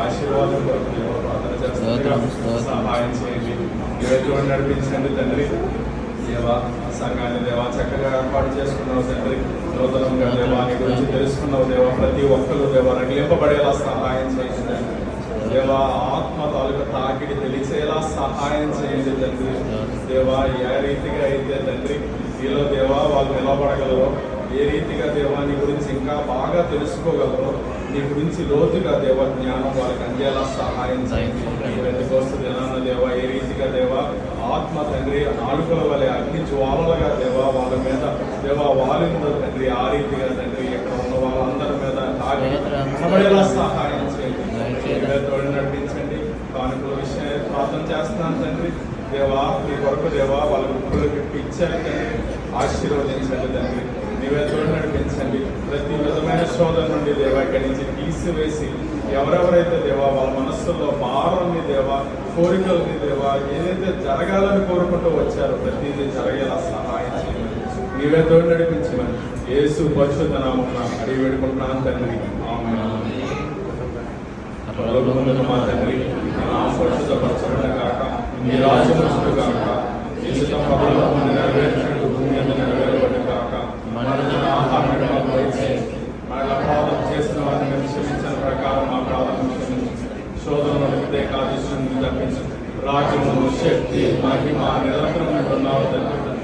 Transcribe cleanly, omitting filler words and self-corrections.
ఆశీర్వాదం కొరకు దేవ ప్రార్థన చేస్తున్నారు. సహాయం చేయండి, నివేదిక నడిపించండి తండ్రి. దేవా సంఘాన్ని దేవా చక్కగా ఏర్పాటు చేసుకున్నావు తండ్రి. నూతనంగా దేవాని గురించి తెలుసుకున్నావు దేవా. ప్రతి ఒక్కరు దేవా రగిలింపబడేలా సహాయం చేయండి. దేవా ఆత్మ తాలూకా తాకిడి తెలిసేలా సహాయం చేయండి తండ్రి. దేవా ఏ రీతిగా అయితే తండ్రి మీలో దేవా వాళ్ళు నిలబడగలరో, ఏ రీతిగా దేవాని గురించి ఇంకా బాగా తెలుసుకోగలరో, నీ గురించి లోతుగా దేవ జ్ఞానం వాళ్ళకి అందేలా సహాయం చేయండి. పెద్దకోస్తు దినాన దేవా ఏ రీతిగా దేవా ఆత్మ తండ్రి నాలుకల వలె అగ్ని జ్వాలలుగా దేవా వాళ్ళ మీద దేవా వాలిందో తండ్రి. ఆ రీతిగా తండ్రి ఇక్కడ ఉన్న వాళ్ళందరి మీద కనబడేలా సహాయం చేయండి. తోడు నడిపించండి. కానుకల విషయం ప్రార్థన చేస్తున్నాను తండ్రి. దేవా మీ కొరకు దేవా వాళ్ళ గురువులకి ఇచ్చారు తండ్రి. ఆశీర్వదించండి తండ్రి. నీవే తోడు నడిపించండి. ప్రతి విధమైన శోధన నుండి దేవా ఇక్కడి నుంచి తీసివేసి ఎవరెవరైతే దేవా వాళ్ళ మనస్సుల్లో భారాన్ని దేవా కోరికలని దేవా ఏదైతే జరగాలని కోరుకుంటూ వచ్చారో ప్రతిదీ జరగేలా సహాయం చేయమని నీవే తోడు నడిపించమని యేసు పరిశుద్ధ నామమున అడిగి వేడుకుంటున్నాను తండ్రి. ఆమేన్. మా తండ్రి పరిశుద్ధపరచబడిన గాక, మీ రాజ్యం వచ్చును గాక, మీ చిత్తం పరలోకమందు నెరవేర్చుటకు భూమి మీద నెరవేరబడును గాక. మన ఆహారం మాకు దయచేయండి. మన అపరాధం చేసిన వారిని మేము క్షమించిన ప్రకారం మా అపరాధం క్షమించు. శోధనలో కాదు తప్పించు. రాజ్యము, శక్తి, మహిమ నిరంతరం ఉన్నావు తండ్రి.